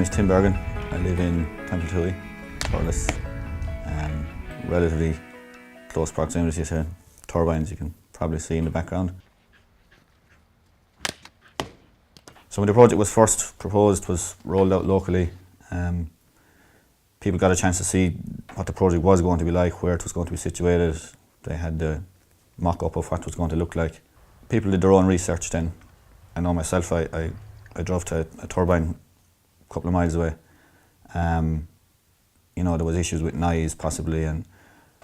is Tim Bergen. I live in Templetooey, Thurles. Relatively close proximity to turbines, you can probably see in the background. So when the project was first proposed, was rolled out locally, people got a chance to see what the project was going to be like, where it was going to be situated. They had the mock-up of what it was going to look like. People did their own research then. I know myself, I drove to a turbine a couple of miles away. You know, there was issues with noise possibly, and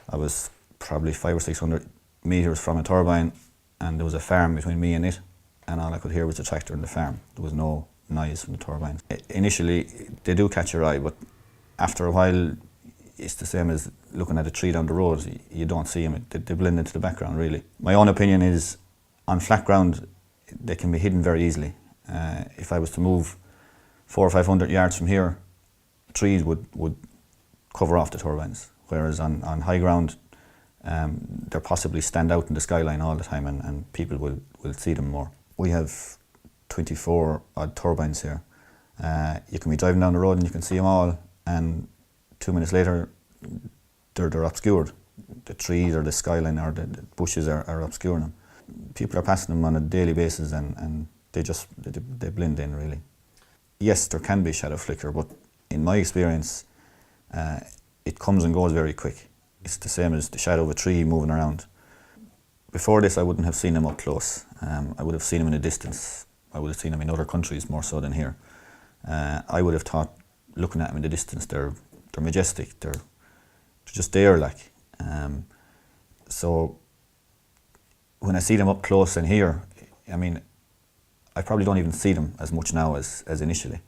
I was probably 500 or 600 metres from a turbine, and there was a farm between me and it, and all I could hear was the tractor in the farm. There was no noise from the turbine. Initially, they do catch your eye, but after a while, it's the same as looking at a tree down the road. You don't see them, they blend into the background really. My own opinion is, on flat ground, they can be hidden very easily. If I was to move 400 or 500 yards from here, trees would cover off the turbines. Whereas on high ground, they'll possibly stand out in the skyline all the time, and people will see them more. We have 24 odd turbines here. You can be driving down the road and you can see them all, and 2 minutes later, they're obscured. The trees or the skyline or the bushes are obscuring them. People are passing them on a daily basis, and they blend in really. Yes, there can be shadow flicker, but in my experience, it comes and goes very quick. It's the same as the shadow of a tree moving around. Before this, I wouldn't have seen them up close. I would have seen them in a distance. I would have seen them in other countries more so than here. I would have thought, looking at them in the distance, they're majestic. They're just there, like. So when I see them up close and here, I mean, I probably don't even see them as much now as initially.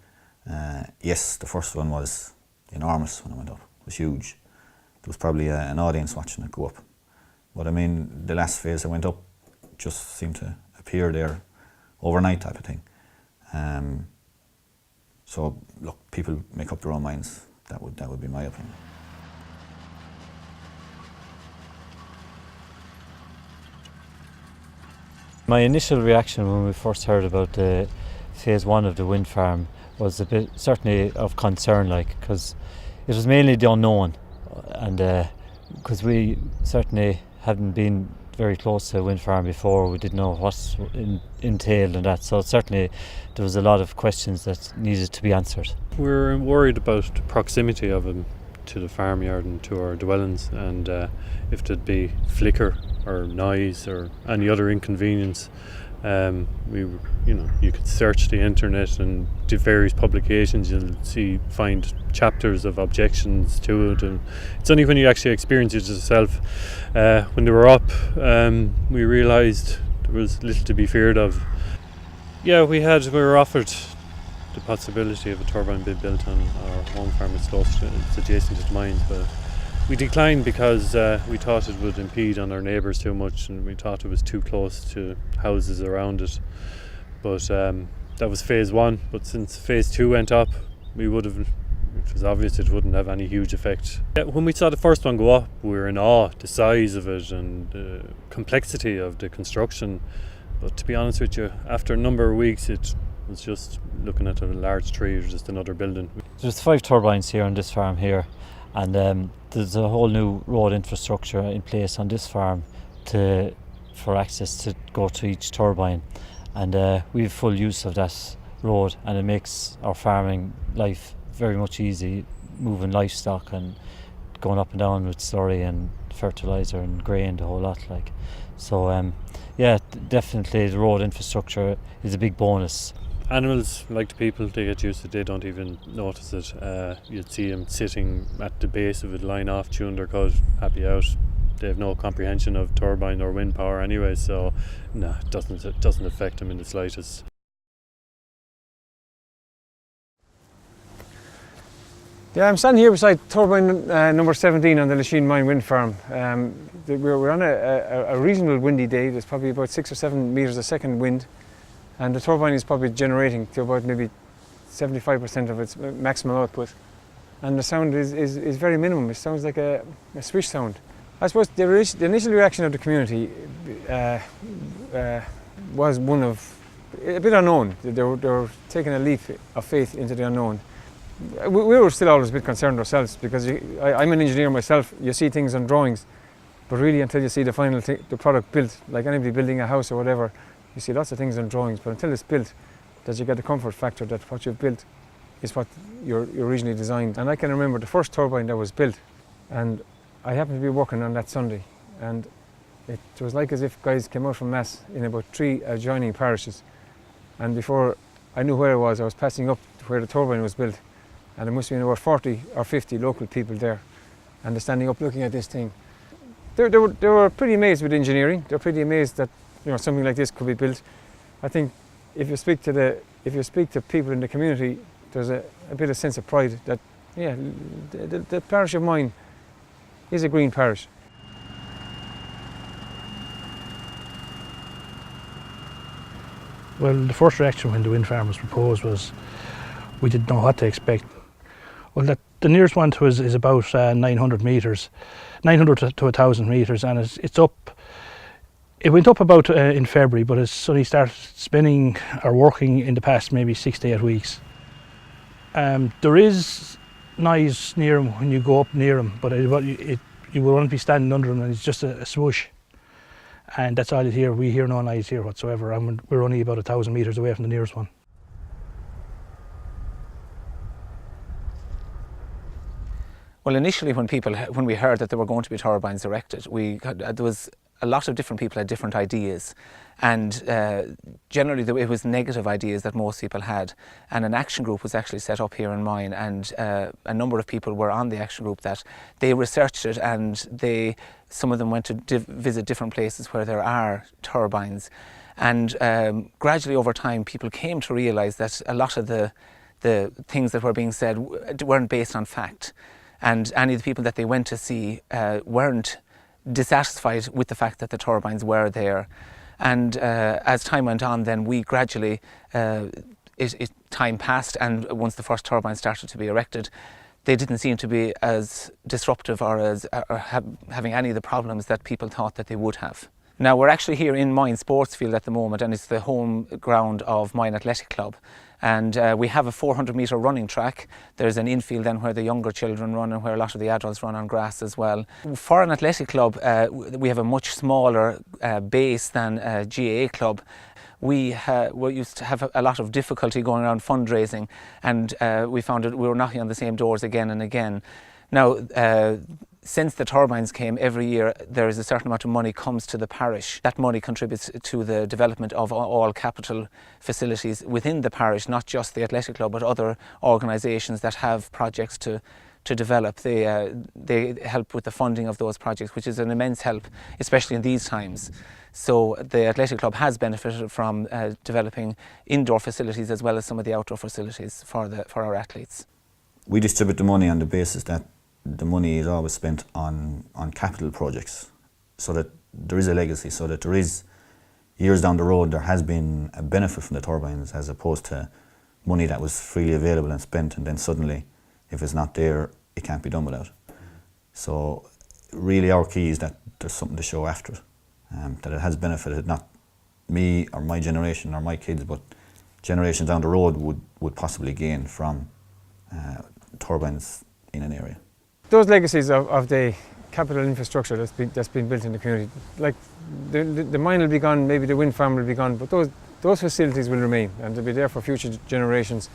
Yes, the first one was enormous when I went up. It was huge. There was probably an audience watching it go up. But I mean, the last phase I went up just seemed to appear there overnight type of thing. So look, people make up their own minds. That would be my opinion. My initial reaction when we first heard about the phase one of the wind farm was a bit, certainly of concern, like, because it was mainly the unknown, and because we certainly hadn't been very close to a wind farm before, we didn't know what's entailed and that, so certainly there was a lot of questions that needed to be answered. We were worried about the proximity of them to the farmyard and to our dwellings, and if there'd be flicker or noise or any other inconvenience. You could search the internet and the various publications, you'll find chapters of objections to it, and it's only when you actually experience it yourself. When they were up, we realised there was little to be feared of. Yeah, we were offered the possibility of a turbine being built on our home farm. It's adjacent to the mines, but we declined because we thought it would impede on our neighbours too much, and we thought it was too close to houses around it. But that was phase one. But since phase two went up, it was obvious it wouldn't have any huge effect. Yeah, when we saw the first one go up, we were in awe, the size of it and the complexity of the construction. But to be honest with you, after a number of weeks, it was just looking at a large tree, or just another building. There's 5 turbines here on this farm here, and there's a whole new road infrastructure in place on this farm for access to go to each turbine, and we have full use of that road, and it makes our farming life very much easy, moving livestock and going up and down with slurry and fertiliser and grain, the whole lot, like. So yeah, definitely the road infrastructure is a big bonus. Animals, like the people, they get used to it, they don't even notice it. You'd see them sitting at the base of it, line off, chewing their cud, happy out. They have no comprehension of turbine or wind power anyway, so no, it doesn't affect them in the slightest. Yeah, I'm standing here beside turbine number 17 on the Lisheen mine wind farm. We're on a reasonable windy day. There's probably about 6 or 7 metres a second wind, and the turbine is probably generating to about maybe 75% of its maximum output. And the sound is very minimum. It sounds like a swish sound. I suppose the initial reaction of the community was one of a bit unknown. They were taking a leap of faith into the unknown. we were still always a bit concerned ourselves, because I'm an engineer myself. You see things on drawings, but really until you see the final the product built, like anybody building a house or whatever, you see lots of things on drawings, but until it's built, does you get the comfort factor that what you've built is what you originally designed. And I can remember the first turbine that was built, and I happened to be working on that Sunday, and it was like as if guys came out from mass in about 3 adjoining parishes, and before I knew where I was passing up to where the turbine was built, and there must have been about 40 or 50 local people there, and they're standing up looking at this thing. They were pretty amazed with engineering. They're pretty amazed that something like this could be built. I think if you speak to people in the community, there's a bit of sense of pride that the parish of mine is a green parish. Well, the first reaction when the wind farm was proposed was we didn't know what to expect. Well, the nearest one to us is about 900 metres, 900 to 1,000 metres, and it's up. It went up about in February, but it's only started spinning or working in the past maybe 6 to 8 weeks. There is noise near him when you go up near him, but you will only be standing under him, and it's just a swoosh. And that's all you hear. We hear no noise here whatsoever, and we're only about 1,000 metres away from the nearest one. Well, initially when we heard that there were going to be turbines erected, there was a lot of different people had different ideas, and generally it was negative ideas that most people had. And an action group was actually set up here in Moyne, and a number of people were on the action group that they researched it, and some of them went to visit different places where there are turbines. And gradually over time, people came to realise that a lot of the things that were being said weren't based on fact. And any of the people that they went to see weren't dissatisfied with the fact that the turbines were there. And as time went on, then we gradually, time passed, and once the first turbines started to be erected, they didn't seem to be as disruptive or having any of the problems that people thought that they would have. Now, we're actually here in Moyne Sports Field at the moment, and it's the home ground of Moyne Athletic Club. And we have a 400-metre running track. There's an infield then where the younger children run and where a lot of the adults run on grass as well. For an athletic club, we have a much smaller base than a GAA club. We used to have a lot of difficulty going around fundraising, and we found that we were knocking on the same doors again and again. Now, since the turbines came, every year there is a certain amount of money comes to the parish. That money contributes to the development of all capital facilities within the parish, not just the athletic club, but other organisations that have projects to develop. They help with the funding of those projects, which is an immense help, especially in these times. So the athletic club has benefited from developing indoor facilities as well as some of the outdoor facilities for our athletes. We distribute the money on the basis that the money is always spent on capital projects, so that there is a legacy, so that there is, years down the road, there has been a benefit from the turbines, as opposed to money that was freely available and spent, and then suddenly, if it's not there, it can't be done without. So really our key is that there's something to show after it, that it has benefited not me or my generation or my kids, but generations down the road would possibly gain from turbines in an area. Those legacies of the capital infrastructure that's been built in the community, like the mine will be gone, maybe the wind farm will be gone, but those facilities will remain, and they'll be there for future generations.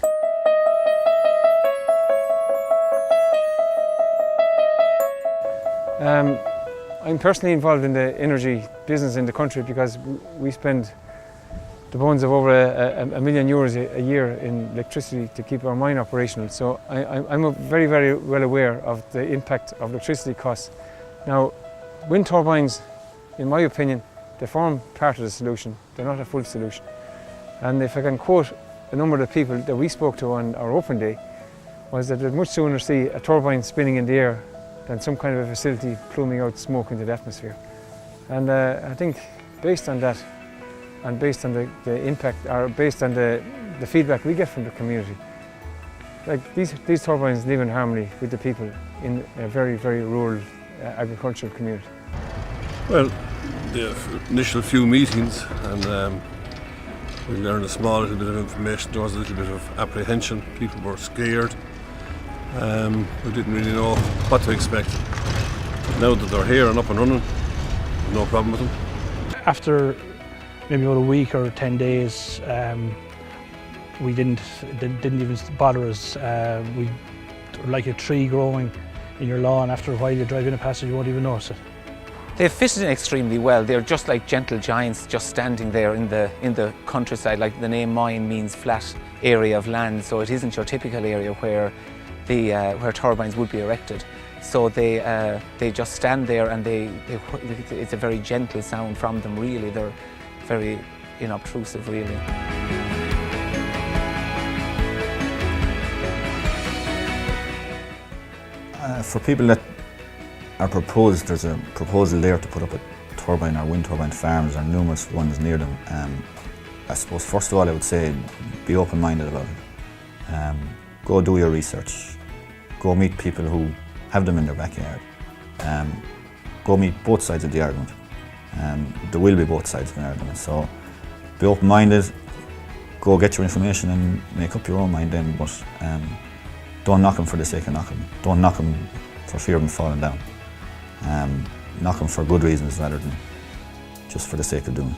I'm personally involved in the energy business in the country because we spend the bones of over €1 million a year in electricity to keep our mine operational. So I'm very, very well aware of the impact of electricity costs. Now, wind turbines, in my opinion, they form part of the solution. They're not a full solution. And if I can quote a number of the people that we spoke to on our open day, was that they'd much sooner see a turbine spinning in the air than some kind of a facility pluming out smoke into the atmosphere. And I think based on that, and based on the impact, or based on the feedback we get from the community, like these turbines live in harmony with the people in a very, very rural agricultural community. Well, the initial few meetings, and we learned a small little bit of information. There was a little bit of apprehension. People were scared. We didn't really know what to expect. Now that they're here and up and running, no problem with them. After maybe about a week or 10 days, we didn't even bother us. We like a tree growing in your lawn. After a while, you drive in a passage, you won't even notice it. They've fitted in extremely well. They're just like gentle giants, just standing there in the countryside. Like the name Mine means flat area of land, so it isn't your typical area where where turbines would be erected. So they just stand there, and it's a very gentle sound from them. Really, they're very inobtrusive, really. For people that are proposed, there's a proposal there to put up a turbine or wind turbine farms. There are numerous ones near them. I suppose first of all I would say be open-minded about it. Go do your research. Go meet people who have them in their backyard. Go meet both sides of the argument. There will be both sides of an argument, so be open-minded. Go get your information and make up your own mind then, but don't knock them for the sake of knocking them. Don't knock them for fear of them falling down. Knock them for good reasons rather than just for the sake of doing it.